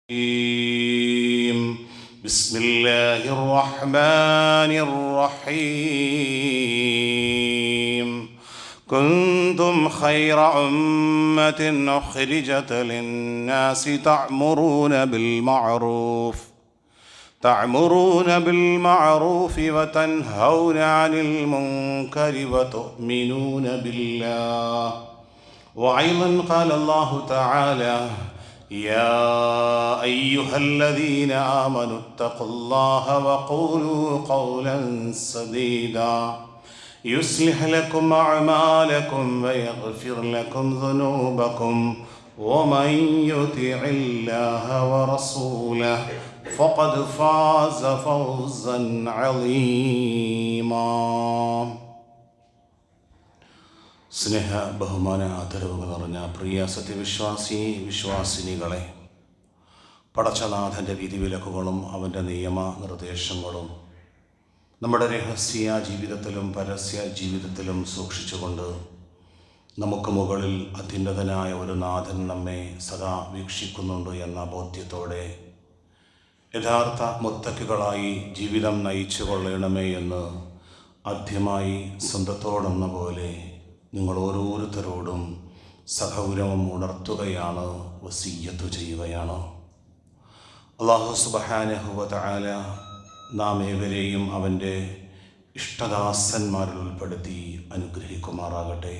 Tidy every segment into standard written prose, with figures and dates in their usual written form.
بسم الله الرحمن الرحيم كنتم خير أمة أخرجت للناس تأمرون بالمعروف وتنهون عن المنكر وتؤمنون بالله. وأيضا قال الله تعالى: يا أيها الذين آمنوا اتقوا الله وقولوا قولا سديدا يصلح لكم أعمالكم ويغفر لكم ذنوبكم ومن يطع الله ورسوله فقد فاز فوزا عظيما. സ്നേഹ ബഹുമാന ആദരവുകൾ നിറഞ്ഞ പ്രിയ വിശ്വാസിനികളെ, പടച്ചനാഥൻ്റെ വിധിവിലക്കുകളും അവൻ്റെ നിയമനിർദ്ദേശങ്ങളും നമ്മുടെ രഹസ്യ ജീവിതത്തിലും പരസ്യ ജീവിതത്തിലും സൂക്ഷിച്ചുകൊണ്ട് നമുക്ക് മുകളിൽ അത്യുന്നതനായ ഒരു നാഥൻ നമ്മെ സദാ വീക്ഷിക്കുന്നുണ്ട് എന്ന ബോധ്യത്തോടെ യഥാർത്ഥ മുത്തക്കികളായി ജീവിതം നയിച്ചു കൊള്ളണമേ എന്ന് ആദ്യമായി സ്വന്തത്തോടെന്ന പോലെ നിങ്ങൾ ഓരോരുത്തരോടും സഗൗരവം ഉണർത്തുകയാണ്, വസിയ്യത്ത് ചെയ്യുകയാണ്. അല്ലാഹു സുബ്ഹാനഹു വ തആല നാം ഏവരെയും അവൻ്റെ ഇഷ്ടദാസന്മാരിൽ ഉൾപ്പെടുത്തി അനുഗ്രഹിക്കുമാറാകട്ടെ.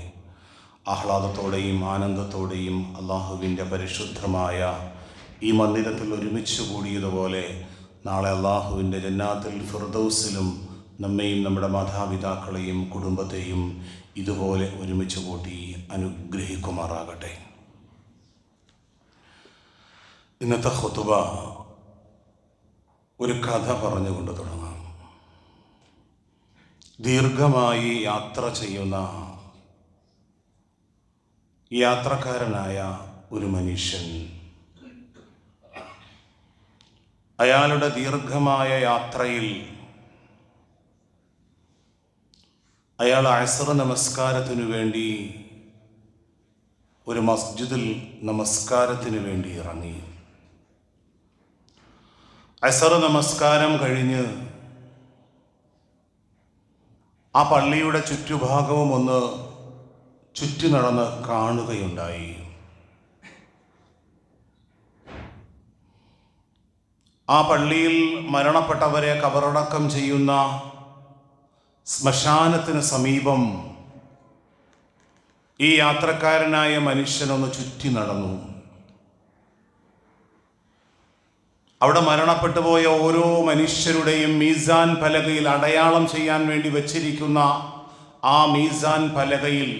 ആഹ്ലാദത്തോടെയും ആനന്ദത്തോടെയും അള്ളാഹുവിൻ്റെ പരിശുദ്ധമായ ഈ മന്ദിരത്തിൽ ഒരുമിച്ച് കൂടിയതുപോലെ നാളെ അള്ളാഹുവിൻ്റെ ജന്നാത്തുൽ ഫിർദൗസിലും നമ്മെയും നമ്മുടെ മാതാപിതാക്കളെയും കുടുംബത്തെയും ഇതുപോലെ ഒരുമിച്ച് കൂട്ടി അനുഗ്രഹിക്കുമാറാകട്ടെ. ഇന്നത്തെ ഖുതുബ ഒരു കഥ പറഞ്ഞുകൊണ്ട് തുടങ്ങാം. ദീർഘമായി യാത്ര ചെയ്യുന്ന യാത്രക്കാരനായ ഒരു മനുഷ്യൻ അയാളുടെ ദീർഘമായ യാത്രയിൽ അയാൾ അസ്ർ നമസ്കാരത്തിനു വേണ്ടി ഒരു മസ്ജിദിൽ നമസ്കാരത്തിനു വേണ്ടി ഇറങ്ങി. അസ്ർ നമസ്കാരം കഴിഞ്ഞ് ആ പള്ളിയുടെ ചുറ്റുഭാഗവും ഒന്ന് ചുറ്റി നടന്ന് കാണുകയുണ്ടായി. ആ പള്ളിയിൽ മരണപ്പെട്ടവരെ കബറടക്കം ചെയ്യുന്ന ശ്മശാനത്തിന് സമീപം ഈ യാത്രക്കാരനായ മനുഷ്യനൊന്ന് ചുറ്റി നടന്നു. അവിടെ മരണപ്പെട്ടു പോയ ഓരോ മനുഷ്യരുടെയും മീസാൻ പലകയിൽ അടയാളം ചെയ്യാൻ വേണ്ടി വച്ചിരിക്കുന്ന ആ മീസാൻ പലകയിൽ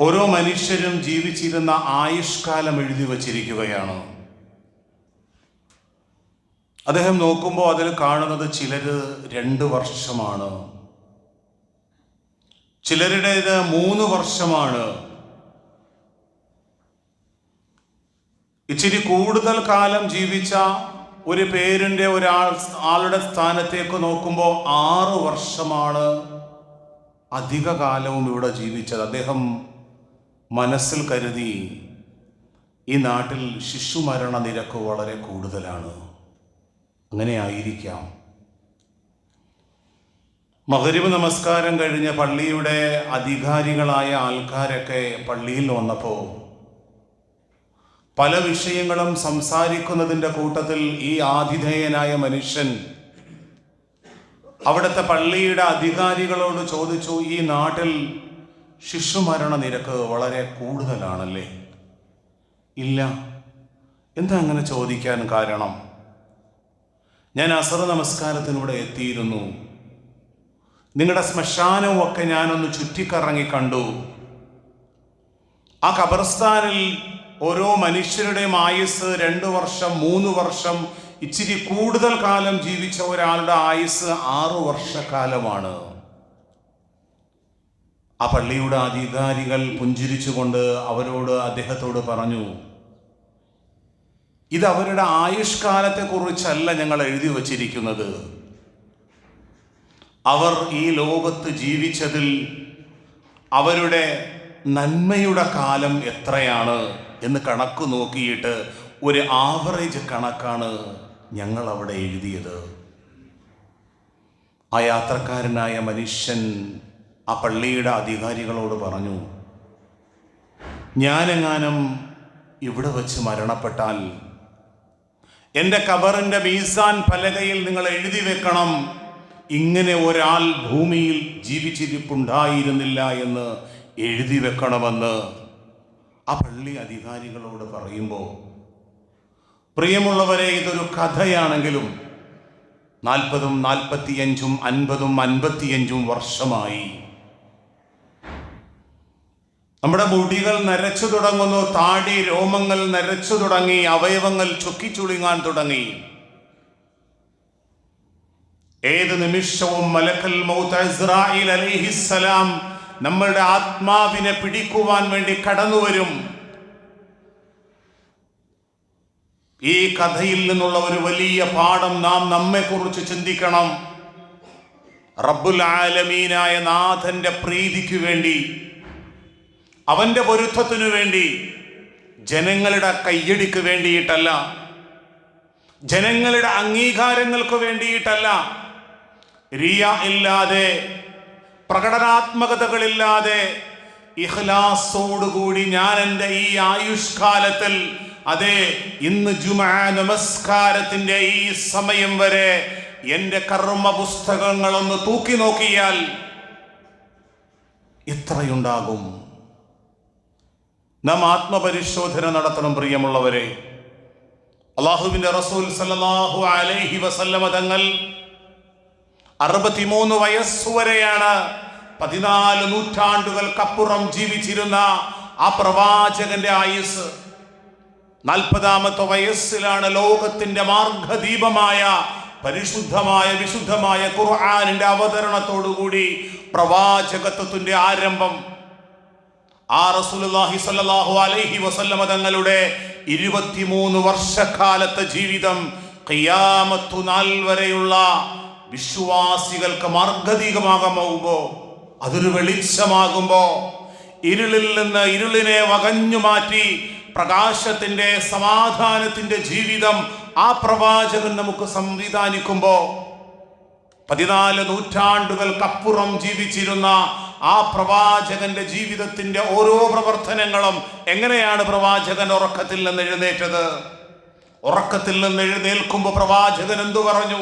ഓരോ മനുഷ്യരും ജീവിച്ചിരുന്ന ആയുഷ്കാലം എഴുതി വച്ചിരിക്കുകയാണ്. അദ്ദേഹം നോക്കുമ്പോൾ അതിൽ കാണുന്നത് ചിലര് 2 വർഷമാണ്, ചിലരുടേത് 3 വർഷമാണ്. ഇച്ചിരി കൂടുതൽ കാലം ജീവിച്ച ഒരു പേരിൻ്റെ ആളുടെ സ്ഥാനത്തേക്ക് നോക്കുമ്പോൾ 6 വർഷമാണ് അധിക കാലവും ഇവിടെ ജീവിച്ചത്. അദ്ദേഹം മനസ്സിൽ കരുതി, ഈ നാട്ടിൽ ശിശുമരണ നിരക്ക് വളരെ കൂടുതലാണ്, അങ്ങനെ ആയിരിക്കാം. മഗ്രിബ് നമസ്കാരം കഴിഞ്ഞ പള്ളിയുടെ അധികാരികളായ ആൾക്കാരൊക്കെ പള്ളിയിൽ വന്നപ്പോൾ പല വിഷയങ്ങളും സംസാരിക്കുന്നതിൻ്റെ കൂട്ടത്തിൽ ഈ ആതിഥേയനായ മനുഷ്യൻ അവിടുത്തെ പള്ളിയുടെ അധികാരികളോട് ചോദിച്ചു, ഈ നാട്ടിൽ ശിശുമരണ നിരക്ക് വളരെ കൂടുതലാണല്ലേ? ഇല്ല. എന്താ അങ്ങനെ ചോദിക്കാൻ കാരണം? ഞാൻ അസ്ർ നമസ്കാരത്തിനൂടെ എത്തിയിരുന്നു, നിങ്ങളുടെ ശ്മശാനവും ഒക്കെ ഞാനൊന്ന് ചുറ്റിക്കറങ്ങി കണ്ടു. ആ ഖബർസ്ഥാനിൽ ഓരോ മനുഷ്യരുടെയും ആയുസ് 2 വർഷം 3 വർഷം, ഇച്ചിരി കൂടുതൽ കാലം ജീവിച്ച ഒരാളുടെ ആയുസ് 6 വർഷക്കാലമാണ്. ആ പള്ളിയുടെ അധികാരികൾ പുഞ്ചിരിച്ചുകൊണ്ട് അദ്ദേഹത്തോട് പറഞ്ഞു, ഇത് അവരുടെ ആയുഷ്കാലത്തെക്കുറിച്ചല്ല ഞങ്ങൾ എഴുതി വച്ചിരിക്കുന്നത്. അവർ ഈ ലോകത്ത് ജീവിച്ചതിൽ അവരുടെ നന്മയുടെ കാലം എത്രയാണ്, എന്ന് കണക്ക് നോക്കിയിട്ട് ഒരു ആവറേജ് കണക്കാണ് ഞങ്ങൾ അവിടെ എഴുതിയത്. ആ യാത്രക്കാരനായ മനുഷ്യൻ ആ പള്ളിയുടെ അധികാരികളോട് പറഞ്ഞു, ഞാനെങ്ങാനും ഇവിടെ വച്ച് മരണപ്പെട്ടാൽ എൻ്റെ ഖബറിൻ്റെ മീസാൻ പലകയിൽ നിങ്ങൾ എഴുതി വെക്കണം, ഇങ്ങനെ ഒരാൾ ഭൂമിയിൽ ജീവിച്ചിരിപ്പുണ്ടായിരുന്നില്ല എന്ന് എഴുതി വെക്കണമെന്ന് ആ പള്ളി അധികാരികളോട് പറയുമ്പോൾ, പ്രിയമുള്ളവരെ, ഇതൊരു കഥയാണെങ്കിലും 40, 45, 50, 55 വർഷമായി നമ്മുടെ മുടികൾ നരച്ചു തുടങ്ങുന്നു, താടി രോമങ്ങൾ നരച്ചു തുടങ്ങി, അവയവങ്ങൾ ചുക്കിച്ചുളുങ്ങാൻ തുടങ്ങി. ഏത് നിമിഷവും മലക്കൽ മൗത്ത് ഇസ്രായീൽ അലൈഹിസ്സലാം നമ്മളുടെ ആത്മാവിനെ പിടിക്കുവാൻ വേണ്ടി കടന്നു വരും. ഈ കഥയിൽ നിന്നുള്ള ഒരു വലിയ പാഠം നാം നമ്മെക്കുറിച്ച് ചിന്തിക്കണം. റബ്ബുൽ ആലമീനായ നാഥന്റെ പ്രീതിക്ക് വേണ്ടി, അവന്റെ പൊരുത്തത്തിനു വേണ്ടി, ജനങ്ങളുടെ കയ്യടിക്ക് വേണ്ടിയിട്ടല്ല, ജനങ്ങളുടെ അംഗീകാരങ്ങൾക്ക് വേണ്ടിയിട്ടല്ല, റിയ ഇല്ലാതെ, പ്രകടനാത്മകതകളില്ലാതെ, ഇഖ്ലാസോടുകൂടി ഞാൻ എൻ്റെ ഈ ആയുഷ്കാലത്തിൽ, അതെ ഇന്ന് ജുമുഅ നമസ്കാരത്തിന്റെ ഈ സമയം വരെ എൻ്റെ കർമ്മ പുസ്തകങ്ങളൊന്ന് തൂക്കി നോക്കിയാൽ എത്രയുണ്ടാകും? നാം ആത്മപരിശോധന നടത്തണം പ്രിയമുള്ളവരെ. അല്ലാഹുവിന്റെ റസൂൽ സല്ലല്ലാഹു അലൈഹി വസല്ലമ തങ്ങൾ 63 വയസ്സുവരെയാണ് 14 നൂറ്റാണ്ടുകൾക്കപ്പുറം ജീവിച്ചിരുന്ന ആ പ്രവാചകന്റെ ആയുസ്. 40ാമത്തെ വയസ്സിലാണ് ലോകത്തിന്റെ മാർഗദീപമായ പരിശുദ്ധമായ വിശുദ്ധമായ ഖുർആനിന്റെ അവതരണത്തോടുകൂടി പ്രവാചകത്വത്തിന്റെ ആരംഭം. ആ റസൂലുള്ളാഹി സ്വല്ലല്ലാഹു അലൈഹി വസല്ലമ തങ്ങളുടെ 23 വർഷക്കാലത്തെ ജീവിതം ഖിയാമത്തു നാൾ വരെയുള്ള വിശ്വാസികൾക്ക് മാർഗദീപമാകുമ്പോ, അതൊരു വെളിച്ചമാകുമ്പോ, ഇരുളിൽ നിന്ന് ഇരുളിനെ വകഞ്ഞു മാറ്റി പ്രകാശത്തിന്റെ സമാധാനത്തിന്റെ ജീവിതം ആ പ്രവാചകൻ നമുക്ക് സംവിധാനിക്കുമ്പോ, 14 നൂറ്റാണ്ടുകൾക്കപ്പുറം ജീവിച്ചിരുന്ന ആ പ്രവാചകന്റെ ജീവിതത്തിന്റെ ഓരോ പ്രവർത്തനങ്ങളും എങ്ങനെയാണ് പ്രവാചകൻ ഉറക്കത്തിൽ നിന്ന് എഴുന്നേറ്റത്? ഉറക്കത്തിൽ നിന്ന് എഴുന്നേൽക്കുമ്പോൾ പ്രവാചകൻ എന്തു പറഞ്ഞു?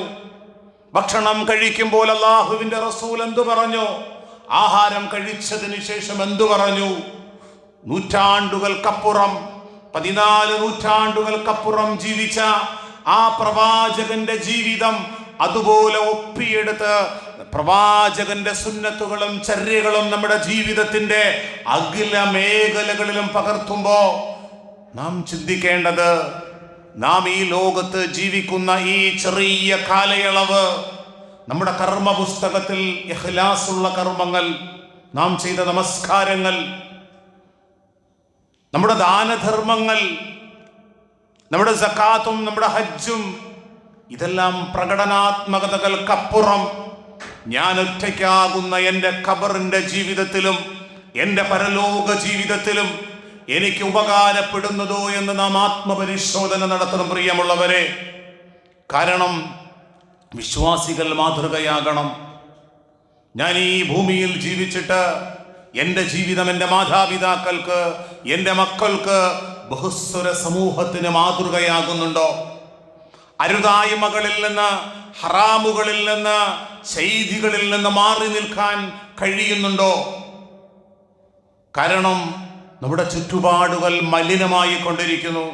ഭക്ഷണം കഴിക്കുമ്പോൾ അല്ലാഹുവിന്റെ റസൂൽ എന്തു പറഞ്ഞു? ആഹാരം കഴിച്ചതിന് ശേഷം എന്തു പറഞ്ഞു? നൂറ്റാണ്ടുകൾക്കപ്പുറം, 14 നൂറ്റാണ്ടുകൾക്കപ്പുറം ജീവിച്ച ആ പ്രവാചകന്റെ ജീവിതം അതുപോലെ ഒപ്പിയെടുത്ത് പ്രവാചകന്റെ സുന്നത്തുകളും ചര്യകളും നമ്മുടെ ജീവിതത്തിന്റെ അഖില മേഖലകളിലും പകർത്തുമ്പോ നാം ചിന്തിക്കേണ്ടത്, നാം ഈ ലോകത്ത് ജീവിക്കുന്ന ഈ ചെറിയ കാലയളവ് നമ്മുടെ കർമ്മ പുസ്തകത്തിൽ ഇഖ്ലാസുള്ള കർമ്മങ്ങൾ, നാം ചെയ്ത നമസ്കാരങ്ങൾ, നമ്മുടെ ദാനധർമ്മങ്ങൾ, നമ്മുടെ സക്കാത്തും നമ്മുടെ ഹജ്ജും, ഇതെല്ലാം പ്രകടനാത്മകതകൾക്കപ്പുറം ഞാൻ ഒറ്റയ്ക്കാകുന്ന എൻ്റെ ഖബറിന്റെ ജീവിതത്തിലും എൻ്റെ പരലോക ജീവിതത്തിലും എനിക്ക് ഉപകാരപ്പെടുന്നതോ എന്ന് നാം ആത്മപരിശോധന നടത്തണം പ്രിയമുള്ളവരെ. കാരണം വിശ്വാസികൾ മാതൃകയാകണം. ഞാൻ ഈ ഭൂമിയിൽ ജീവിച്ചിട്ട് എൻ്റെ ജീവിതം എൻ്റെ മാതാപിതാക്കൾക്ക്, എൻ്റെ മക്കൾക്ക്, ബഹുസ്വര സമൂഹത്തിന് മാതൃകയാകുന്നുണ്ടോ? അരുതായ്മകളിൽ നിന്ന്, ഹറാമുകളിൽ നിന്ന്, ചെയ്തികളിൽ നിന്ന് മാറി നിൽക്കാൻ കഴിയുന്നുണ്ടോ? കാരണം നമ്മുടെ ചുറ്റുപാടുകൾ മലിനമായി കൊണ്ടിരിക്കുന്നു.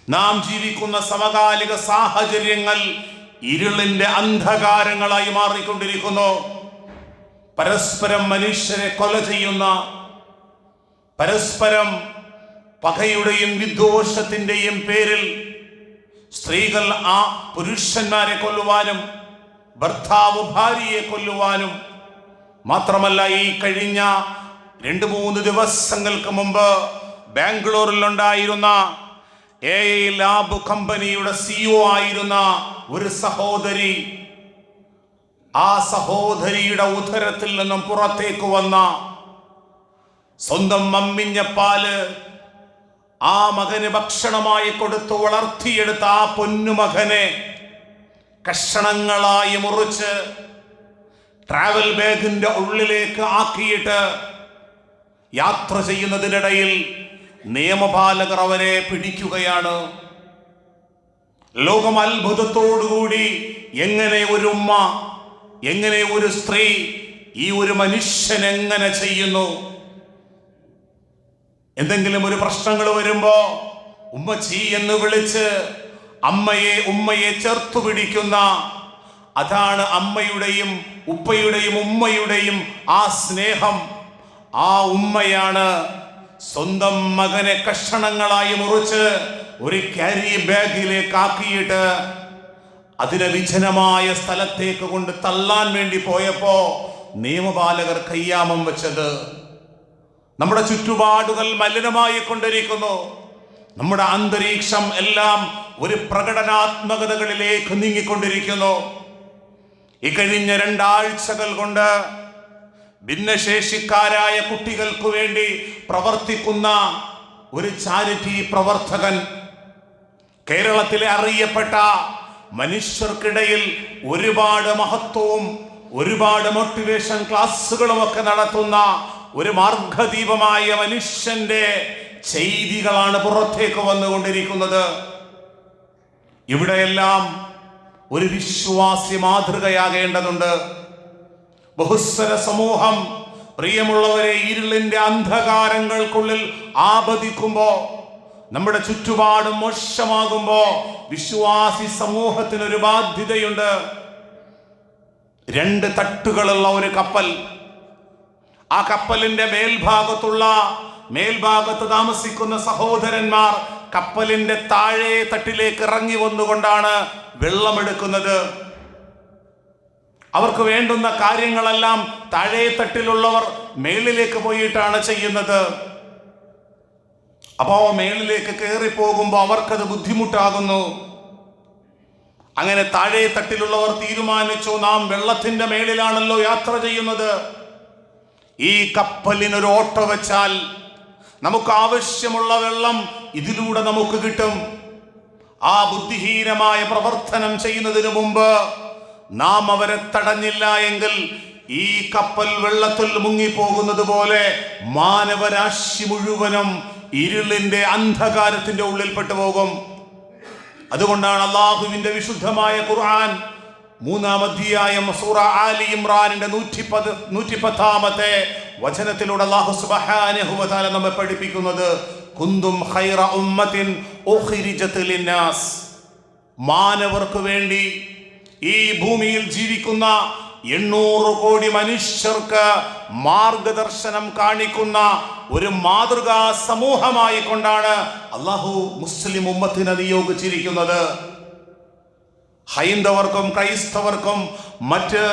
നാം ജീവിക്കുന്ന സമകാലിക സാഹചര്യങ്ങൾ ഇരുളിന്റെ അന്ധകാരങ്ങളായി മാറിക്കൊണ്ടിരിക്കുന്നു. പരസ്പരം മനുഷ്യരെ കൊല ചെയ്യുന്ന, പരസ്പരം പകയുടെയും വിദ്വേഷത്തിന്റെയും പേരിൽ സ്ത്രീകൾ ആ പുരുഷന്മാരെ കൊല്ലുവാനും, ഭർത്താവ് ഭാര്യയെ കൊല്ലുവാനും, മാത്രമല്ല ഈ കഴിഞ്ഞ 2-3 ദിവസങ്ങൾക്ക് മുമ്പ് ബാംഗ്ലൂരിലുണ്ടായിരുന്ന AI ലാബ് കമ്പനിയുടെ CEO ആയിരുന്ന ഒരു സഹോദരി, ആ സഹോദരിയുടെ ഉദരത്തിൽ നിന്നും പുറത്തേക്ക് വന്ന സ്വന്തം മമ്മിഞ്ഞ പാല് ആ മകന് ഭക്ഷണമായി കൊടുത്തു വളർത്തിയെടുത്ത ആ പൊന്നുമകനെ കഷണങ്ങളായി മുറിച്ച് ട്രാവൽ ബാഗിന്റെ ഉള്ളിലേക്ക് ആക്കിയിട്ട് യാത്ര ചെയ്യുന്നതിനിടയിൽ നിയമപാലകർ അവരെ പിടിക്കുകയാണ്. ലോകം അത്ഭുതത്തോടുകൂടി എങ്ങനെ ഒരു ഉമ്മ, എങ്ങനെ ഒരു സ്ത്രീ, ഈ ഒരു മനുഷ്യൻ എങ്ങനെ ചെയ്യുന്നു? എന്തെങ്കിലും ഒരു പ്രശ്നങ്ങൾ വരുമ്പോ ഉമ്മച്ചി എന്ന് വിളിച്ച് ഉമ്മയെ ചേർത്തു പിടിക്കുന്ന, അതാണ് അമ്മയുടെയും ഉപ്പയുടെയും ഉമ്മയുടെയും ആ സ്നേഹം. ആ ഉമ്മയാണ് സ്വന്തം മകനെ കഷണങ്ങളായി മുറിച്ച് ഒരു ക്യാരി ബാഗിലേക്ക് ആക്കിയിട്ട് അതിനെ വിജനമായ സ്ഥലത്തേക്ക് കൊണ്ട് തള്ളാൻ വേണ്ടി പോയപ്പോ നിയമപാലകർ കയ്യാമം വെച്ചത്. നമ്മുടെ ചുറ്റുപാടുകൾ മലിനമായി കൊണ്ടിരിക്കുന്നു. നമ്മുടെ അന്തരീക്ഷം എല്ലാം ഒരു പ്രകടനാത്മകതകളിലേക്ക് നീങ്ങിക്കൊണ്ടിരിക്കുന്നു. ഇക്കഴിഞ്ഞ 2 ആഴ്ചകൾ കൊണ്ട് ഭിന്നശേഷിക്കാരായ കുട്ടികൾക്ക് വേണ്ടി പ്രവർത്തിക്കുന്ന ഒരു ചാരിറ്റി പ്രവർത്തകൻ, കേരളത്തിലെ അറിയപ്പെട്ട മനുഷ്യർക്കിടയിൽ ഒരുപാട് മഹത്വവും ഒരുപാട് മോട്ടിവേഷൻ ക്ലാസ്സുകളും ഒക്കെ നടത്തുന്ന ഒരു മാർഗദീപമായ മനുഷ്യന്റെ ചെയ്തികളാണ് പുറത്തേക്ക് വന്നുകൊണ്ടിരിക്കുന്നത്. ഇവിടെയെല്ലാം ഒരു വിശ്വാസി മാതൃകയാകേണ്ടതുണ്ട്. ബഹുസ്വര സമൂഹം, പ്രിയമുള്ളവരെ, ഇരുളിന്റെ അന്ധകാരങ്ങൾക്കുള്ളിൽ ആപതിക്കുമ്പോ, നമ്മുടെ ചുറ്റുപാടും മോശമാകുമ്പോ വിശ്വാസി സമൂഹത്തിനൊരു ബാധ്യതയുണ്ട്. 2 തട്ടുകളുള്ള ഒരു കപ്പൽ, ആ കപ്പലിന്റെ മേൽഭാഗത്ത് താമസിക്കുന്ന സഹോദരന്മാർ കപ്പലിന്റെ താഴെ തട്ടിലേക്ക് ഇറങ്ങി വന്നുകൊണ്ടാണ് വെള്ളമെടുക്കുന്നത്. അവർക്ക് വേണ്ടുന്ന കാര്യങ്ങളെല്ലാം താഴെ തട്ടിലുള്ളവർ മേളിലേക്ക് പോയിട്ടാണ് ചെയ്യുന്നത്. അപ്പോ മേളിലേക്ക് കയറി പോകുമ്പോൾ അവർക്കത് ബുദ്ധിമുട്ടാകുന്നു. അങ്ങനെ താഴെ തട്ടിലുള്ളവർ തീരുമാനിച്ചു, നാം വെള്ളത്തിന്റെ മേളിലാണല്ലോ യാത്ര ചെയ്യുന്നത്, ഈ കപ്പലിനൊരു ഓട്ടോ വെച്ചാൽ നമുക്ക് ആവശ്യമുള്ള വെള്ളം ഇതിലൂടെ നമുക്ക് കിട്ടും. ആ ബുദ്ധിഹീനമായ പ്രവർത്തനം ചെയ്യുന്നതിന് മുമ്പ് നാം അവരെ തടഞ്ഞില്ല എങ്കിൽ ഈ കപ്പൽ വെള്ളത്തിൽ മുങ്ങിപ്പോകുന്നത് പോലെ മാനവരാശി മുഴുവനും ഇരുളിന്റെ അന്ധകാരത്തിന്റെ ഉള്ളിൽപ്പെട്ടു പോകും. അതുകൊണ്ടാണ് അള്ളാഹുവിന്റെ വിശുദ്ധമായ ഖുർആൻ 3-ാം അധ്യായം സൂറ ആലി ഇമ്രാനിന്റെ 110-ാമത്തെ വചനത്തിലൂടെ അല്ലാഹു സുബ്ഹാനഹു വ തആല നമ്മെ പഠിപ്പിക്കുന്നത്, കുന്തും ഖൈറ ഉമ്മത്തിൻ ഉഖ്രിജത് ലിന്നാസ്, മാനവർക്ക് വേണ്ടി ഈ ഭൂമിയിൽ ജീവിക്കുന്ന 800 കോടി മനുഷ്യർക്ക് മാർഗദർശനം കാണിക്കുന്ന ഒരു മാതൃകാ സമൂഹമായി കൊണ്ടാണ് അല്ലാഹു മുസ്ലിം ഉമ്മത്തിനെ നിയോഗിച്ചിരിക്കുന്നത്. ഹൈന്ദവർക്കും ക്രൈസ്തവർക്കും മറ്റ്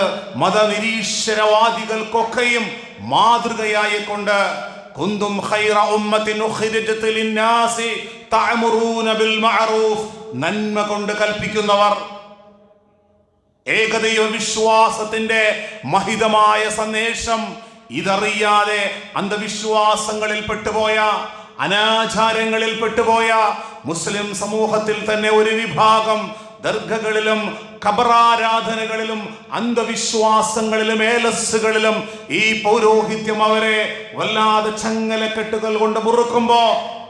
മതനിരീശ്വരവാദികൾക്കൊക്കെയും മാതൃകയായി കൊണ്ട് കുന്തും ഖൈറ ഉമ്മത്തിൻ ഉഖ്രിജത് ലിന്നാസി തഅമുറൂന ബിൽ മഅറൂഫ്, നന്മ കൊണ്ട് കൽപ്പിക്കുന്നവർ. ഏകദൈവ വിശ്വാസത്തിന്റെ മഹിതമായ സന്ദേശം ഇതറിയാതെ അന്ധവിശ്വാസങ്ങളിൽ പെട്ടുപോയ, അനാചാരങ്ങളിൽ പെട്ടുപോയ മുസ്ലിം സമൂഹത്തിൽ തന്നെ ഒരു വിഭാഗം ദർഗകളിലും ഖബറാരാധനകളിലും അന്ധവിശ്വാസങ്ങളിലും ഏലസുകളിലും ഈ പൗരോഹിത്യം അവരെ വല്ലാതെ ചങ്ങലക്കെട്ടുകൾ കൊണ്ട് മുറുക്കുമ്പോ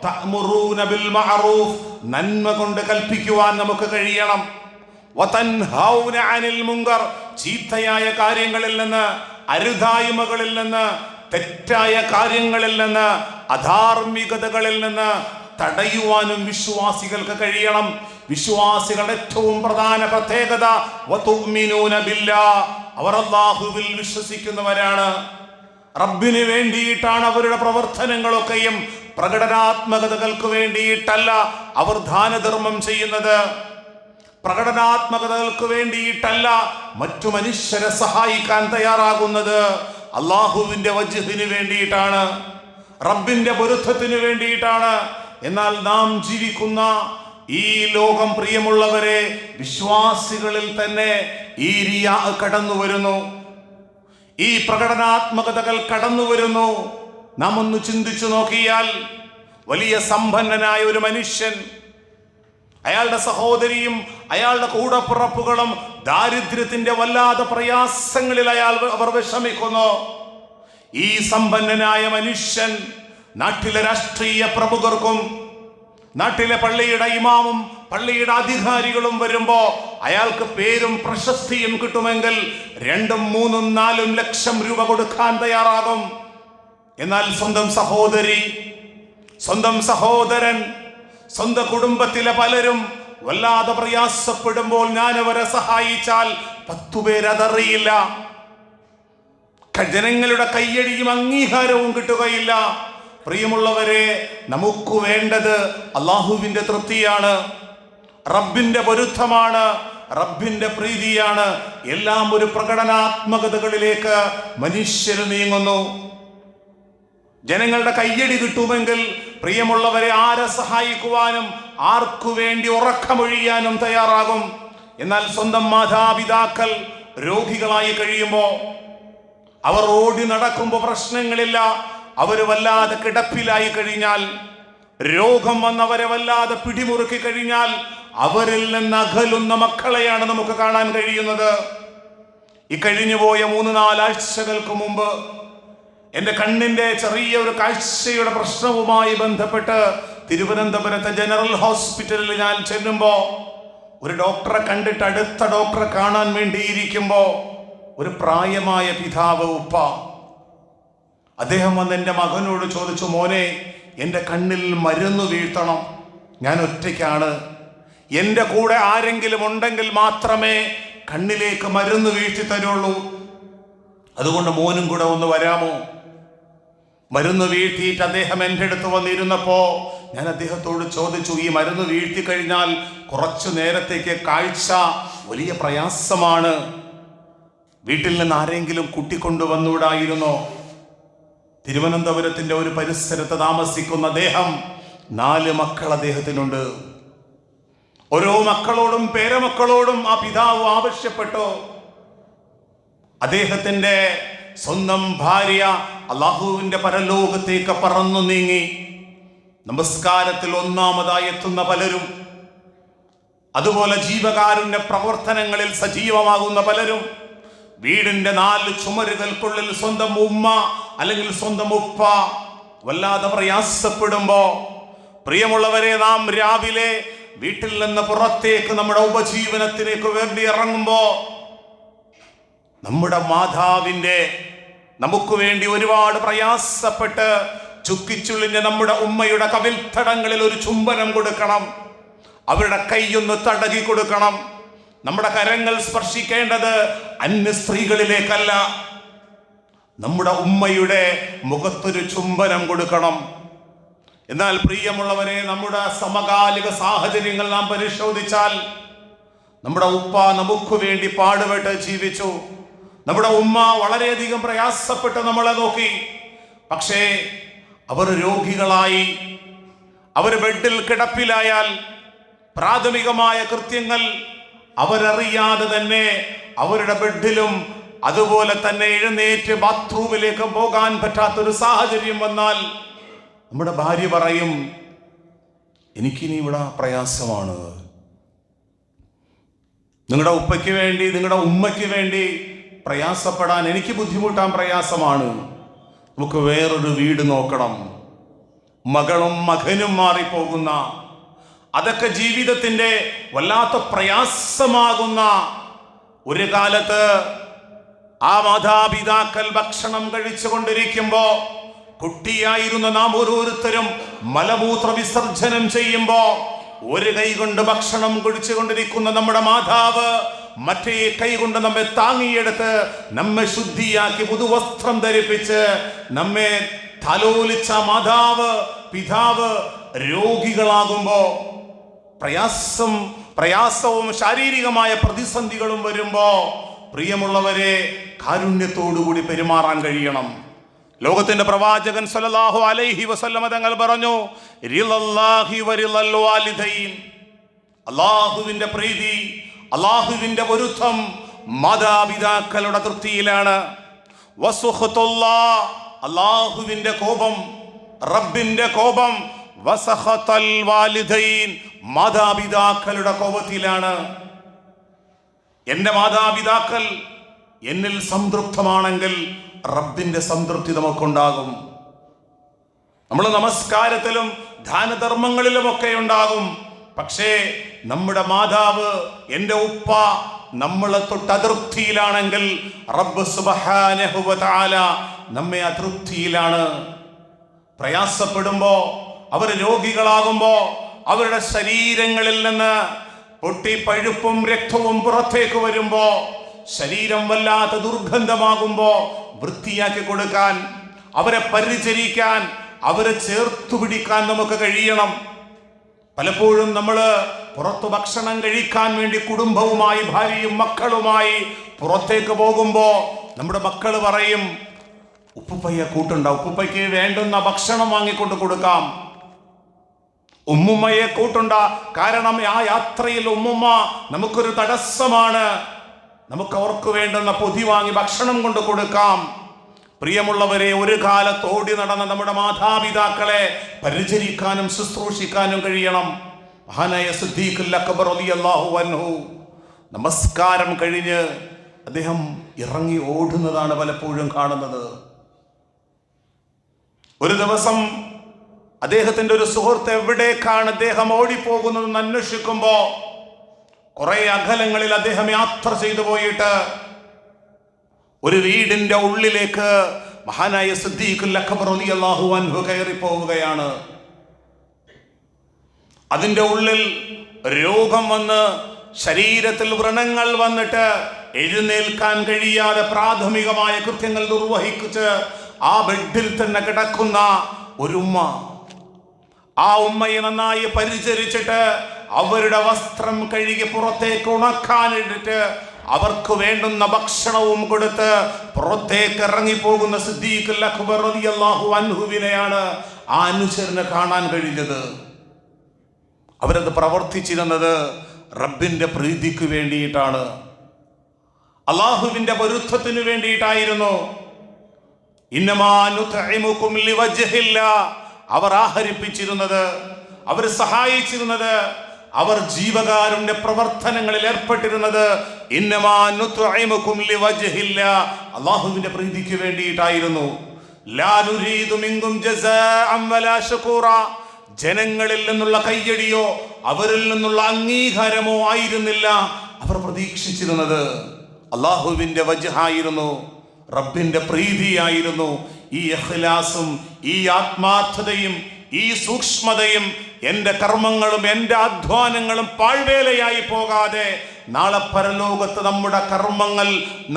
തഅമുറൂന ബിൽ മഅറൂഫ്, നന്മ കൊണ്ട് കൽപ്പിക്കുവാൻ നമുക്ക് കഴിയണം. വതൻഹൗന അനിൽ മുങ്കർ, ചീത്തയായ കാര്യങ്ങളിൽ നിന്ന്, അരുതായ്മകളിൽ നിന്ന്, തെറ്റായ കാര്യങ്ങളിൽ നിന്ന്, അധാർമികതകളിൽ നിന്ന് തടയുവാനും വിശ്വാസികൾക്ക് കഴിയണം. വിശ്വാസികളുടെ ഏറ്റവും പ്രധാന പ്രത്യേകത വതുഅ്മിനൂന ബില്ലാഹ്, അവർ അല്ലാഹുവിൽ വിശ്വസിക്കുന്നവരാണ്. റബ്ബിന് വേണ്ടിയിട്ടാണ് അവരുടെ പ്രവർത്തനങ്ങളൊക്കെയും. പ്രകടനാത്മകതകൾക്ക് വേണ്ടിയിട്ടല്ല അവർ ദാനധർമ്മം ചെയ്യുന്നത്. പ്രകടനാത്മകതകൾക്ക് വേണ്ടിയിട്ടല്ല മറ്റു മനുഷ്യരെ സഹായിക്കാൻ തയ്യാറാകുന്നത്. അള്ളാഹുവിന്റെ വജ്ഹിന് വേണ്ടിയിട്ടാണ്, റബ്ബിന്റെ പൊരുത്തത്തിന് വേണ്ടിയിട്ടാണ്. എന്നാൽ നാം ജീവിക്കുന്ന ഈ ലോകം, പ്രിയമുള്ളവരെ, വിശ്വാസികളിൽ തന്നെ ഈ റിയാ കടന്നു വരുന്നു, ഈ പ്രകടനാത്മകതകൾ കടന്നു വരുന്നു. നാം ഒന്ന് ചിന്തിച്ചു നോക്കിയാൽ വലിയ സമ്പന്നനായ ഒരു മനുഷ്യൻ, അയാളുടെ സഹോദരിയും അയാളുടെ കൂടപ്പിറപ്പുകളും ദാരിദ്ര്യത്തിന്റെ വല്ലാതെ പ്രയാസങ്ങളിൽ അവർ വിഷമിക്കുന്നു. ഈ സമ്പന്നനായ മനുഷ്യൻ നാട്ടിലെ രാഷ്ട്രീയ പ്രമുഖർക്കും നാട്ടിലെ പള്ളിയുടെ ഇമാമും പള്ളിയുടെ അധികാരികളും വരുമ്പോ അയാൾക്ക് പേരും പ്രശസ്തിയും കിട്ടുമെങ്കിൽ 2, 3, 4 ലക്ഷം രൂപ കൊടുക്കാൻ തയ്യാറാകും. എന്നാൽ സ്വന്തം സഹോദരി, സ്വന്തം സഹോദരൻ, സ്വന്തം കുടുംബത്തിലെ പലരും വല്ലാതെ പ്രയാസപ്പെടുമ്പോൾ ഞാൻ അവരെ സഹായിച്ചാൽ 10 പേരതറിയില്ല. ജനങ്ങളുടെ കയ്യടിയും അംഗീകാരവും കിട്ടുകയില്ല. പ്രിയമുള്ളവരെ, നമുക്ക് വേണ്ടത് അള്ളാഹുവിന്റെ തൃപ്തിയാണ്, റബ്ബിന്റെ പൊരുത്തമാണ്, റബ്ബിന്റെ പ്രീതിയാണ്. എല്ലാം ഒരു പ്രകടനാത്മകതകളിലേക്ക് മനുഷ്യർ നീങ്ങുന്നു. ജനങ്ങളുടെ കയ്യടി കിട്ടുമെങ്കിൽ പ്രിയമുള്ളവരെ ആരെ സഹായിക്കുവാനും ആർക്കു വേണ്ടി ഉറക്കമൊഴിയാനും തയ്യാറാകും. എന്നാൽ സ്വന്തം മാതാപിതാക്കൾ രോഗികളായി കഴിയുമ്പോൾ, അവർ ഓടി നടക്കുമ്പോൾ പ്രശ്നങ്ങളില്ല, അവര് വല്ലാതെ കിടപ്പിലായി കഴിഞ്ഞാൽ, രോഗം വന്നവരെ വല്ലാതെ പിടിമുറുക്കി കഴിഞ്ഞാൽ അവരിൽ നിന്ന് അകലുന്ന മക്കളെയാണ് നമുക്ക് കാണാൻ കഴിയുന്നത്. ഈ കഴിഞ്ഞുപോയ 3-4 ആഴ്ചകൾക്ക് മുമ്പ് എൻ്റെ കണ്ണിൻ്റെ ചെറിയ ഒരു കാഴ്ചയുടെ പ്രശ്നവുമായി ബന്ധപ്പെട്ട് തിരുവനന്തപുരത്തെ ജനറൽ ഹോസ്പിറ്റലിൽ ഞാൻ ചെല്ലുമ്പോൾ ഒരു ഡോക്ടറെ കണ്ടിട്ട് അടുത്ത ഡോക്ടറെ കാണാൻ വേണ്ടിയിരിക്കുമ്പോൾ ഒരു പ്രായമായ പിതാവ്, ഉപ്പ, അദ്ദേഹം വന്ന് എൻ്റെ മകനോട് ചോദിച്ചു, മോനെ, എൻ്റെ കണ്ണിൽ മരുന്ന് വീഴ്ത്തണം, ഞാൻ ഒറ്റയ്ക്കാണ്, എൻ്റെ കൂടെ ആരെങ്കിലും ഉണ്ടെങ്കിൽ മാത്രമേ കണ്ണിലേക്ക് മരുന്ന് വീഴ്ത്തി തരുള്ളൂ, അതുകൊണ്ട് മോനും കൂടെ ഒന്ന് വരാമോ? മരുന്ന് വീഴ്ത്തിയിട്ട് അദ്ദേഹം എൻ്റെ അടുത്ത് വന്നിരുന്നപ്പോൾ ഞാൻ അദ്ദേഹത്തോട് ചോദിച്ചു, ഈ മരുന്ന് വീഴ്ത്തി കഴിഞ്ഞാൽ കുറച്ചു നേരത്തേക്ക് കാഴ്ച വലിയ പ്രയാസമാണ്, വീട്ടിൽ നിന്ന് ആരെങ്കിലും കൂട്ടിക്കൊണ്ടുവന്നുകൂടായിരുന്നോ? തിരുവനന്തപുരത്തിന്റെ ഒരു പരിസരത്ത് താമസിക്കുന്ന അദ്ദേഹം 4 മക്കൾ അദ്ദേഹത്തിനുണ്ട്. ഓരോ മക്കളോടും പേരമക്കളോടും ആ പിതാവ് ആവശ്യപ്പെട്ടു, അദ്ദേഹത്തിന്റെ സ്വന്തം ഭാര്യ അള്ളാഹുവിന്റെ പരലോകത്തേക്ക് പറന്നു നീങ്ങി. നമസ്കാരത്തിൽ ഒന്നാമതായി എത്തുന്ന പലരും, അതുപോലെ ജീവകാരുണ്യ പ്രവർത്തനങ്ങളിൽ സജീവമാകുന്ന പലരും, വീടിന്റെ 4 ചുമരുകൾക്കുള്ളിൽ സ്വന്തം ഉമ്മ അല്ലെങ്കിൽ സ്വന്തം ഉപ്പ വല്ലാതെ പ്രയാസപ്പെടുമ്പോ, പ്രിയമുള്ളവരെ, നാം രാവിലെ വീട്ടിൽ നിന്ന് പുറത്തേക്ക് നമ്മുടെ ഉപജീവനത്തിലേക്ക് വേണ്ടി ഇറങ്ങുമ്പോ നമ്മുടെ മാതാവിന്റെ നമുക്ക് വേണ്ടി ഒരുപാട് പ്രയാസപ്പെട്ട് ചുക്കിച്ചുള്ളിഞ്ഞ നമ്മുടെ ഉമ്മയുടെ കവിൽത്തടങ്ങളിൽ ഒരു ചുംബനം കൊടുക്കണം, അവരുടെ കൈയൊന്ന് തടകി കൊടുക്കണം. നമ്മുടെ കരങ്ങൾ സ്പർശിക്കേണ്ടത് അന്യ സ്ത്രീകളിലേക്കല്ല, നമ്മുടെ ഉമ്മയുടെ മുഖത്തൊരു ചുംബനം കൊടുക്കണം. എന്നാൽ പ്രിയമുള്ളവരെ, നമ്മുടെ സമകാലിക സാഹചര്യങ്ങൾ നാം പരിശോധിച്ചാൽ നമ്മുടെ ഉപ്പ നമുക്ക് വേണ്ടി പാടുപെട്ട് ജീവിച്ചു, നമ്മുടെ ഉമ്മ വളരെയധികം പ്രയാസപ്പെട്ട് നമ്മളെ നോക്കി. പക്ഷേ അവർ രോഗികളായി, അവർ ബെഡിൽ കിടപ്പിലായാൽ പ്രാഥമികമായ കൃത്യങ്ങൾ അവരറിയാതെ തന്നെ അവരുടെ ബെഡിലും, അതുപോലെ തന്നെ എഴുന്നേറ്റ് ബാത്റൂമിലേക്ക് പോകാൻ പറ്റാത്തൊരു സാഹചര്യം വന്നാൽ നമ്മുടെ ഭാര്യ പറയും, എനിക്കിനി ഇവിടെ പ്രയാസമാണ്, നിങ്ങളുടെ ഉപ്പയ്ക്ക് വേണ്ടി, നിങ്ങളുടെ ഉമ്മയ്ക്ക് വേണ്ടി പ്രയാസപ്പെടാൻ എനിക്ക് ബുദ്ധിമുട്ടാൻ പ്രയാസമാണ്, നമുക്ക് വേറൊരു വീട് നോക്കണം. മകളും മകനും മാറിപ്പോകുന്ന, അതൊക്കെ ജീവിതത്തിന്റെ വല്ലാത്ത പ്രയാസമാകുന്ന ഒരു കാലത്ത് ആ മാതാപിതാക്കൾ ഭക്ഷണം കഴിച്ചുകൊണ്ടിരിക്കുമ്പോ, കുട്ടിയായിരുന്ന നാം ഓരോരുത്തരും മലമൂത്ര വിസർജനം ചെയ്യുമ്പോ ഒരു കൈ കൊണ്ട് ഭക്ഷണം കുടിച്ചുകൊണ്ടിരിക്കുന്ന നമ്മുടെ മാതാവ് മറ്റേ കൈ കൊണ്ട് നമ്മെ താങ്ങിയെടുത്ത് നമ്മെ ശുദ്ധിയാക്കി പുതുവസ്ത്രം ധരിപ്പിച്ച് നമ്മെ തലോലിച്ച മാതാവ്, പിതാവ് രോഗികളാകുമ്പോ, പ്രയാസവും ശാരീരികമായ പ്രതിസന്ധികളും വരുമ്പോ, പ്രിയമുള്ളവരെ, കാരുണ്യത്തോടുകൂടി പെരുമാറാൻ കഴിയണം. ലോകത്തിന്റെ പ്രവാചകൻ സല്ലല്ലാഹു അലൈഹി വസല്ലമ തങ്ങൾ പറഞ്ഞു, റിളല്ലാഹി വറിളൽ വാലിദൈൻ, അല്ലാഹുവിന്റെ പ്രീതി, അല്ലാഹുവിന്റെ പൊരുത്തം മാതാപിതാക്കളുടെ തൃപ്തിയിലാണ്. വസുഖ്തുല്ലാഹ്, അല്ലാഹുവിന്റെ കോപം, റബ്ബിന്റെ കോപം, വസഖതൽ വാലിദൈൻ, മാതാപിതാക്കളുടെ കോപത്തിലാണ്. എന്റെ മാതാപിതാക്കൾ എന്നിൽ സംതൃപ്തമാണെങ്കിൽ റബ്ബിന്റെ സംതൃപ്തി നമുക്കുണ്ടാകും. നമ്മൾ നമസ്കാരത്തിലും ദാനധർമ്മങ്ങളിലുമൊക്കെ ഉണ്ടാകും. പക്ഷേ നമ്മുടെ മാതാവ്, എൻ്റെ ഉപ്പ നമ്മളെ തൊട്ട് അതൃപ്തിയിലാണെങ്കിൽ റബ്ബ് സുബ്ഹാനഹു വ തആല നമ്മെ അതൃപ്തിയിലാണ്. പ്രയാസപ്പെടുമ്പോ, അവർ രോഗികളാകുമ്പോ, അവരുടെ ശരീരങ്ങളിൽ നിന്ന് പൊട്ടിപ്പഴുപ്പും രക്തവും പുറത്തേക്ക് വരുമ്പോ, ശരീരം വല്ലാത്ത ദുർഗന്ധമാകുമ്പോ വൃത്തിയാക്കി കൊടുക്കാൻ, അവരെ പരിചരിക്കാൻ, അവരെ ചേർത്തു പിടിക്കാൻ നമുക്ക് കഴിയണം. പലപ്പോഴും നമ്മൾ പുറത്തു ഭക്ഷണം കഴിക്കാൻ വേണ്ടി കുടുംബവുമായി, ഭാര്യയും മക്കളുമായി പുറത്തേക്ക് പോകുമ്പോ നമ്മുടെ മക്കൾ പറയും, ഉപ്പുപ്പയ്യ കൂട്ടുണ്ട, ഉപ്പുപ്പയ്ക്ക് വേണ്ടുന്ന ഭക്ഷണം വാങ്ങിക്കൊണ്ട് കൊടുക്കാം. ഉമ്മുമ്മയെ കൂട്ടുണ്ട, കാരണം ആ യാത്രയിൽ ഉമ്മുമ്മ നമുക്കൊരു തടസ്സമാണ്. നമുക്ക് അവർക്ക് വേണ്ടുന്ന പൊതി വാങ്ങി ഭക്ഷണം കൊണ്ട് കൊടുക്കാം. പ്രിയമുള്ളവരെ, ഒരു കാലത്ത് ഓടി നടന്ന നമ്മുടെ മാതാപിതാക്കളെ പരിചരിക്കാനും ശുശ്രൂഷിക്കാനും കഴിയണം. മഹാനായ സിദ്ദീഖുൽ അക്ബർ റളിയല്ലാഹു അൻഹു നമസ്കാരം കഴിഞ്ഞ് അദ്ദേഹം ഇറങ്ങി ഓടുന്നതാണ് പലപ്പോഴും കാണുന്നത്. ഒരു ദിവസം അദ്ദേഹത്തിന്റെ ഒരു സുഹൃത്ത് എവിടേക്കാണ് അദ്ദേഹം ഓടിപ്പോകുന്നതെന്ന് അന്വേഷിക്കുമ്പോ കുറെ അകലങ്ങളിൽ അദ്ദേഹം യാത്ര ചെയ്തു പോയിട്ട് ഒരു വീടിന്റെ ഉള്ളിലേക്ക് മഹാനായ സിദ്ദീഖുൽ അക്ബർ റളിയല്ലാഹു അൻഹു കയറി പോവുകയാണ്. അതിന്റെ ഉള്ളിൽ രോഗം വന്ന് ശരീരത്തിൽ വ്രണങ്ങൾ വന്നിട്ട് എഴുന്നേൽക്കാൻ കഴിയാതെ പ്രാഥമികമായ കൃത്യങ്ങൾ നിർവഹിച്ച് ആ ബെഡിൽ തന്നെ കിടക്കുന്ന ഒരു ഉമ്മ, ആ ഉമ്മയെ നന്നായി പരിചരിച്ചിട്ട് അവരുടെ വസ്ത്രം കഴുകി പുറത്തേക്ക് ഉണക്കാനിട്ടിട്ട് അവർക്ക് വേണ്ടുന്ന ഭക്ഷണവും കൊടുത്ത് പുറത്തേക്ക് ഇറങ്ങിപ്പോകുന്ന സിദ്ദീഖുൽ അക്ബർ റളിയല്ലാഹു അൻഹുവിനെയാണ് ആ അനുചരന് കാണാൻ കഴിഞ്ഞത്. അവരത് പ്രവർത്തിച്ചിരുന്നത് റബ്ബിന്റെ പ്രീതിക്ക് വേണ്ടിയിട്ടാണ്, അള്ളാഹുവിന്റെ പൊരുത്തത്തിന് വേണ്ടിയിട്ടായിരുന്നു. ഇന്നമാ നുത്ഇമുകും ലിവജ്ഹില്ലാ, അവർ ആഹരിപ്പിച്ചിരുന്നത്, അവർ സഹായിച്ചിരുന്നത്, അവർ ജീവകാരുണ്യ പ്രവർത്തനങ്ങളിൽ ഏർപ്പെട്ടിരുന്നത് ഇന്നമാ നുത്ഇമുകും ലിവജ്ഹില്ലാ, അള്ളാഹുവിന്റെ പ്രീതിക്ക് വേണ്ടിയിട്ടായിരുന്നു. ലാ നുരീദു മിൻകും ജസാഅൻ വലാ ശുകൂറാ, ജനങ്ങളിൽ നിന്നുള്ള കയ്യടിയോ അവരിൽ നിന്നുള്ള അംഗീകാരമോ ആയിരുന്നില്ല അവർ പ്രതീക്ഷിച്ചിരുന്നത്. അള്ളാഹുവിന്റെ വജ്ഹായിരുന്നു, റബ്ബിന്റെ പ്രീതിയായിരുന്നു. ഈ ഇഖ്ലാസും ഈ ആത്മാർത്ഥതയും ഈ സൂക്ഷ്മതയും എൻ്റെ കർമ്മങ്ങളും എൻ്റെ അധ്വാനങ്ങളും പാഴ്വേലയായി പോകാതെ നാളെ പരലോകത്ത് നമ്മുടെ കർമ്മങ്ങൾ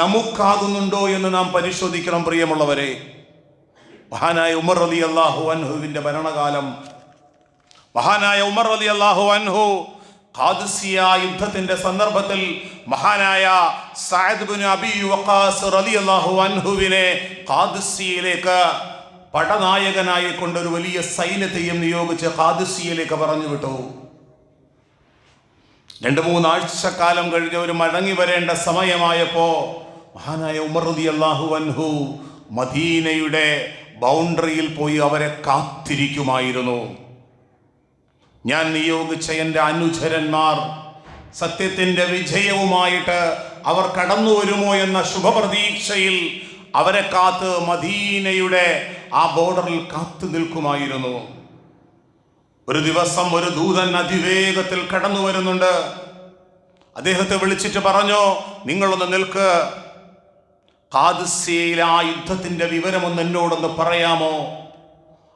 നമുക്കാകുന്നുണ്ടോ എന്ന് നാം പരിശോധിക്കണം. പ്രിയമുള്ളവരെ, മഹാനായ ഉമർ റളിയല്ലാഹു അൻഹുവിന്റെ ഭരണകാലം, മഹാനായ ഉമർ റളിയല്ലാഹു അൻഹു ഖാദിസിയ യുദ്ധത്തിന്റെ സന്ദർഭത്തിൽ മഹാനായ സഅദ് ഇബ്നു അബി വഖാസ് റളിയല്ലാഹു അൻഹുവിനെ ഖാദിസിയയിലേക്ക് പടനായകനായി കൊണ്ടൊരു വലിയ സൈന്യത്തെയും നിയോഗിച്ച് ഖാദിസിയയിലേക്ക് പറഞ്ഞു വിട്ടു. 2-3 ആഴ്ചക്കാലം കഴിഞ്ഞ് ഒരു മടങ്ങി വരേണ്ട സമയമായപ്പോ മഹാനായ ഉമർ റളിയല്ലാഹു അൻഹു മദീനയുടെ ബൗണ്ടറിയിൽ പോയി അവരെ കാത്തിരിക്കുമായിരുന്നു. ഞാൻ നിയോഗിച്ച എൻ്റെ അനുചരന്മാർ സത്യത്തിന്റെ വിജയവുമായിട്ട് അവർ കടന്നു വരുമോ എന്ന ശുഭപ്രതീക്ഷയിൽ അവരെ കാത്ത് മദീനയുടെ ആ ബോർഡറിൽ കാത്തു നിൽക്കുമായിരുന്നു. ഒരു ദിവസം ഒരു ദൂതൻ അതിവേഗത്തിൽ കടന്നു വരുന്നുണ്ട്. അദ്ദേഹത്തെ വിളിച്ചിട്ട് പറഞ്ഞു, നിങ്ങളൊന്ന് നിൽക്ക്, ഖാദിസിയയിലെ ആ യുദ്ധത്തിന്റെ വിവരമൊന്ന് എന്നോടൊന്ന് പറയാമോ?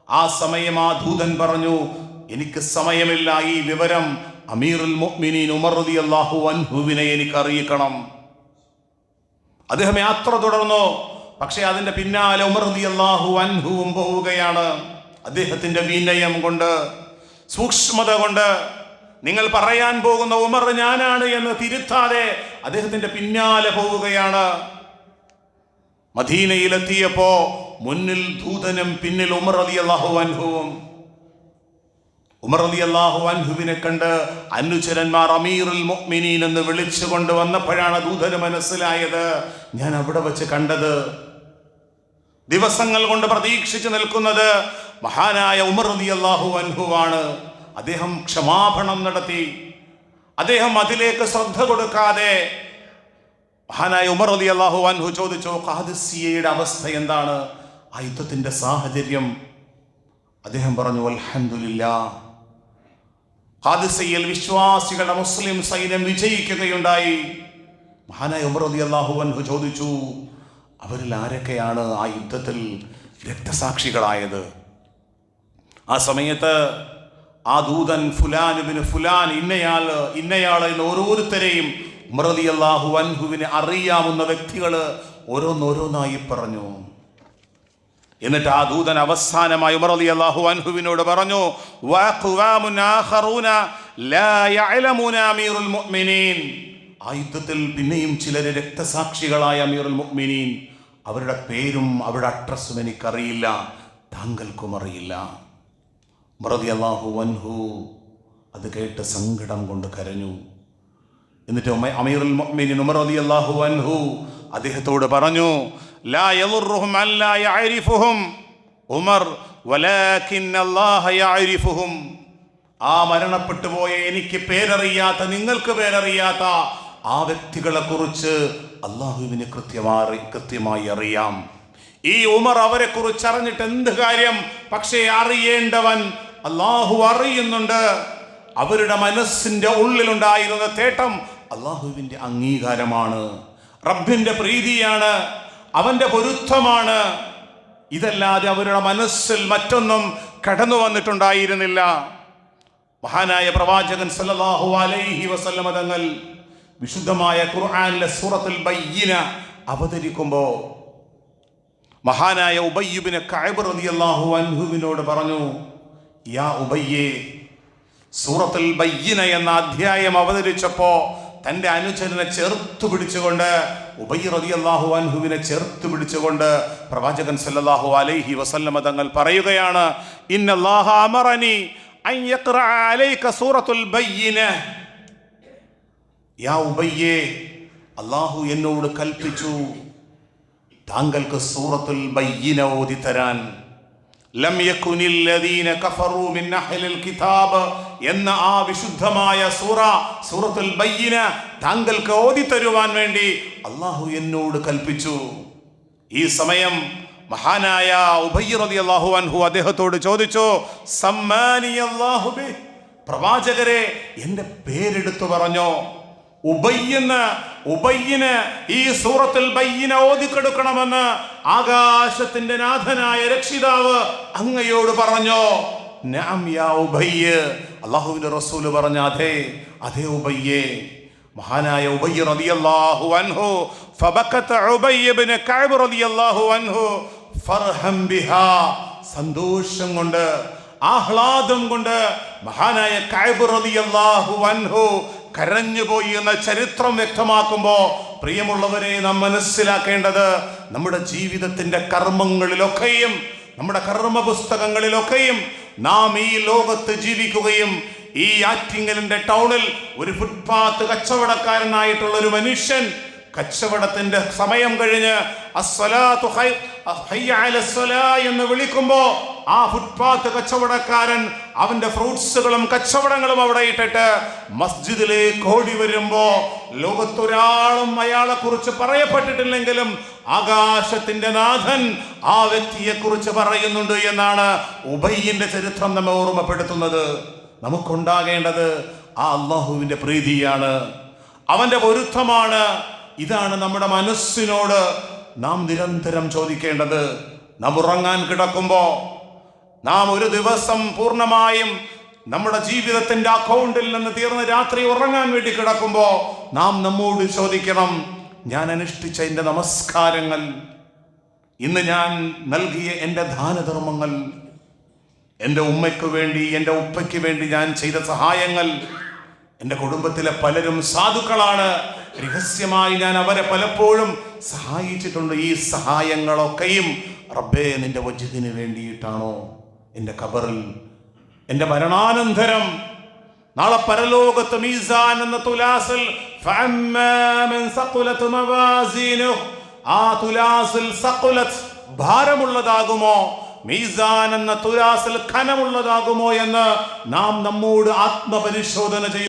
ആ സമയം ആ ദൂതൻ പറഞ്ഞു, എനിക്ക് സമയമില്ല, ഈ വിവരം അമീറുൽ മുഅ്മിനീൻ ഉമർ റളിയല്ലാഹു അൻഹുവിനെ എനിക്ക് അറിയിക്കണം. അദ്ദേഹം യാത്ര തുടർന്നു. പക്ഷെ അതിന്റെ പിന്നാലെ ഉമർ റളിയല്ലാഹു അൻഹുവും പോവുകയാണ്. അദ്ദേഹത്തിന്റെ വിനയം കൊണ്ട്, സൂക്ഷ്മത കൊണ്ട്, നിങ്ങൾ പറയാൻ പോകുന്ന ഉമർ ഞാനാണ് എന്ന് തിരുത്താതെ അദ്ദേഹത്തിന്റെ പിന്നാലെ പോവുകയാണ്. മദീനയിലെത്തിയപ്പോ മുന്നിൽ ദൂതനും പിന്നിൽ ഉമർ റളിയല്ലാഹു അൻഹുവും. ഉമർ റളിയല്ലാഹു അൻഹുവിനെ കണ്ട് അനുചരന്മാർ അമീറുൽ മുഅ്മിനീൻ എന്ന് വിളിച്ചുകൊണ്ട് വന്നപ്പോഴാണ് ദൂതന് മനസ്സിലായത്, ഞാൻ അവിടെ വെച്ച് കണ്ടത്, ദിവസങ്ങൾ കൊണ്ട് പ്രതീക്ഷിച്ചു നിൽക്കുന്നത് മഹാനായ ഉമർ റളിയല്ലാഹു അൻഹുവാണ്. അദ്ദേഹം ക്ഷമാപണം നടത്തി. അദ്ദേഹം അതിലേക്ക് ശ്രദ്ധ കൊടുക്കാതെ മഹാനായ ഉമർ റളിയല്ലാഹു അൻഹു ചോദിച്ചു, ഖാദിസിയയുടെ അവസ്ഥ എന്താണ്, ആ യുദ്ധത്തിന്റെ സാഹചര്യം? അദ്ദേഹം പറഞ്ഞു, അൽഹംദുലില്ലാഹ്, ഖാദിസിയയിൽ വിശ്വാസികളുടെ മുസ്ലിം സൈന്യം വിജയിക്കുകയുണ്ടായി. മഹാനായ ഉമർ റളിയല്ലാഹു അൻഹു ചോദിച്ചു, അവരിൽ ആരൊക്കെയാണ് ആ യുദ്ധത്തിൽ രക്തസാക്ഷികളായത്? ആ സമയത്ത് ആ ദൂതൻ ഫുലാൻ ഇബ്നു ഫുലാൻ, ഇന്നയാൾ എന്ന് ഓരോരുത്തരെയും ഉമർ റളിയല്ലാഹു അൻഹുവിനെ അറിയാവുന്ന വ്യക്തികൾ ഓരോന്നോരോന്നായി പറഞ്ഞു. എന്നിട്ട് ആ ദൂതൻ അവസാനമായി ഉമർ റളിയല്ലാഹു അൻഹുവിനോട് പറഞ്ഞു, വഖവാമുൻ ആഖറൂന ലാ യഅലമുന അമീറുൽ മുഅ്മിനീൻ. ആ യുദ്ധത്തിൽ പിന്നെയും ചിലർ രക്തസാക്ഷികളായ അമീറുൽ മുഅ്മിനീൻ, അവരുടെ പേരും അവരുടെ അഡ്രസ്സും എനിക്കറിയില്ല, താങ്കൾക്കും അറിയില്ല. ഉമർ റളിയല്ലാഹു അൻഹു അത് കേട്ട് സങ്കടം കൊണ്ട് കരഞ്ഞു. എന്നിട്ട് അമീറുൽ മുഅ്മിനീൻ ഉമർ റളിയല്ലാഹു അൻഹു അദ്ദേഹത്തോട് പറഞ്ഞു, ലാ യദുറുഹും അല്ലാ യഅരിഫുഹും ഉമർ വലാകിൻ അല്ലാഹ യഅരിഫുഹും. ആ മരണപ്പെട്ടു പോയ എനിക്ക് പേരറിയാത്ത, നിങ്ങൾക്ക് പേരറിയാത്ത ആ വ്യക്തികളെ കുറിച്ച് അള്ളാഹുവിന് കൃത്യമായി അറിയാം. ഈ ഉമർ അവരെ കുറിച്ച് അറിഞ്ഞിട്ട് എന്ത് കാര്യം? പക്ഷേ അറിയേണ്ടവൻ അള്ളാഹു അറിയുന്നുണ്ട്. അവരുടെ മനസ്സിന്റെ ഉള്ളിലുണ്ടായിരുന്ന തേട്ടം അള്ളാഹുവിന്റെ അംഗീകാരമാണ്, റബ്ബിന്റെ പ്രീതിയാണ്, അവന്റെ പൊരുത്തമാണ്. ഇതല്ലാതെ അവരുടെ മനസ്സിൽ മറ്റൊന്നും കടന്നു വന്നിട്ടുണ്ടായിരുന്നില്ല. മഹാനായ പ്രവാചകൻ സല്ലല്ലാഹു അലൈഹി വസല്ലമ തങ്ങൾ വിശുദ്ധമായ ഖുർആനിലെ സൂറത്തുൽ ബയ്യിന അവതരിക്കുമ്പോൾ മഹാനായ ഉബയ്യ് ഇബ്നു കഅബ് റളിയല്ലാഹു അൻഹുവിനോട് പറഞ്ഞു, യാ ഉബയ്യേ, സൂറത്തുൽ ബയ്യിന എന്ന അധ്യായം അവതരിച്ചപ്പോ തന്റെ അനുചരനെ ചേർത്ത് പിടിച്ചുകൊണ്ട്, ഉബയ്യ് റളിയല്ലാഹു അൻഹുവിനെ ചേർത്ത് പിടിച്ചുകൊണ്ട് പ്രവാചകൻ സല്ലല്ലാഹു അലൈഹി വസല്ലമ തങ്ങൾ പറയുകയാണ്, ഇന്നല്ലാഹ അമറനി അൻ യഖറഅ അലൈക സൂറത്തുൽ ബയ്യിന. യാ ഉബയ്യേ, അല്ലാഹു എന്നോട് കൽപ്പിച്ചു താങ്കൾക്ക് സൂറത്തുൽ ബയ്യിന ഓതി തരാൻ. ലം യകുനിൽ ലദീന കഫറൂ മിൻ അഹ്ലിൽ കിതാബ് എന്ന ആ വിശുദ്ധമായ സൂറത്തുൽ ബയ്യിന താങ്കൾക്ക് ഓതി തരുവാൻ വേണ്ടി അല്ലാഹു എന്നോട് കൽപ്പിച്ചു. ഈ സമയം മഹാനായ ഉബയ്യ് റളിയല്ലാഹു അൻഹു അദ്ദേഹത്തോട് ചോദിച്ചു, സമ്മാനി അല്ലാഹു ബി, പ്രവാചകരെ എന്റെ പേരെടുത്തു പറഞ്ഞോ. ഉബയ്യിന് ഈ സൂറത്തുൽ ബയ്യിന ഓതിക്കൊടുക്കണമെന്ന് ആകാശത്തിന്റെ നാഥനായ രക്ഷിതാവ് അങ്ങയോട് പറഞ്ഞോ. നഅം യാ ഉബയ്യ്, അല്ലാഹുവിന്റെ റസൂൽ പറഞ്ഞ അതേ ഉബയ്യേ. മഹാനായ ഉബയ്യ് റളിയല്ലാഹു അൻഹു ഫബക്കത ഉബയ്യ് ഇബ്നു കഅബ് റളിയല്ലാഹു അൻഹു ഫർഹം ബിഹാ, സന്തോഷം കൊണ്ട്, ആഹ്ലാദം കൊണ്ട് മഹാനായ കഅബ് റളിയല്ലാഹു അൻഹു കരഞ്ഞുപോയി എന്ന ചരിത്രം വ്യക്തമാക്കുമ്പോ, പ്രിയമുള്ളവരെ, നാം മനസ്സിലാക്കേണ്ടത് നമ്മുടെ ജീവിതത്തിന്റെ കർമ്മങ്ങളിലൊക്കെയും, നമ്മുടെ കർമ്മ പുസ്തകങ്ങളിലൊക്കെയും നാം ഈ ലോകത്ത് ജീവിക്കുകയും, ഈ ആറ്റിങ്ങലിന്റെ ടൗണിൽ ഒരു ഫുട്പാത്ത് കച്ചവടക്കാരനായിട്ടുള്ള ഒരു മനുഷ്യൻ കച്ചവടത്തിന്റെ സമയം കഴിഞ്ഞ് അസ്സലാത്തു ഹയ്യ അലസ്സലാ എന്ന് വിളിക്കുമ്പോ ആ ഫുട്പാത്ത് കച്ചവടക്കാരൻ അവന്റെ ഫ്രൂട്ട്സുകളും കച്ചവടങ്ങളും അവിടെ ഇട്ടിട്ട് മസ്ജിദിലേക്ക് ഓടി വരുമ്പോ, ലോകത്തൊരാളും അയാളെ കുറിച്ച് പറയപ്പെട്ടിട്ടില്ലെങ്കിലും ആകാശത്തിന്റെ നാഥൻ ആ വ്യക്തിയെ കുറിച്ച് പറയുന്നുണ്ട് എന്നാണ് ഉബയ്യിന്റെ ചരിത്രം നമ്മെ ഓർമ്മപ്പെടുത്തുന്നത്. നമുക്കുണ്ടാകേണ്ടത് ആ അല്ലാഹുവിന്റെ പ്രീതിയാണ്, അവന്റെ പൊരുത്തമാണ്. ഇതാണ് നമ്മുടെ മനസ്സിനോട് നാം നിരന്തരം ചോദിക്കേണ്ടത്. നാം ഉറങ്ങാൻ കിടക്കുമ്പോ, നാം ഒരു ദിവസം പൂർണ്ണമായും നമ്മുടെ ജീവിതത്തിന്റെ അക്കൗണ്ടിൽ നിന്ന് തീർന്ന് രാത്രി ഉറങ്ങാൻ വേണ്ടി കിടക്കുമ്പോ നാം നമ്മോട് ചോദിക്കണം, ഞാൻ അനുഷ്ഠിച്ച എൻ്റെ നമസ്കാരങ്ങൾ, ഇന്ന് ഞാൻ നൽകിയ എൻ്റെ ദാനധർമ്മങ്ങൾ, എൻ്റെ ഉമ്മയ്ക്ക് വേണ്ടി, എൻ്റെ ഉപ്പയ്ക്ക് വേണ്ടി ഞാൻ ചെയ്ത സഹായങ്ങൾ, എൻ്റെ കുടുംബത്തിലെ പലരും സാധുക്കളാണ്, രഹസ്യമായി ഞാൻ അവരെ പലപ്പോഴും സഹായിച്ചിട്ടുണ്ട്. ഈ സഹായങ്ങളൊക്കെയും റബ്ബേ നിന്റെ വജ്ഹിന് വേണ്ടിയിട്ടാണോ? എൻ്റെ ഖബറിൽ, എൻ്റെ മരണാനന്തരം, നാളെ പരലോകത്ത് മീസാൻ എന്ന തുലാസിൽ ആ തുലാസിൽ സഖുലത്ത് ഭാരമുള്ളതാകുമോ? മീസാൻ എന്ന തുലാസിൽ ഖനമുള്ളതാകുമോ എന്ന് നാം നമ്മോട് ആത്മപരിശോധന ചെയ്യും.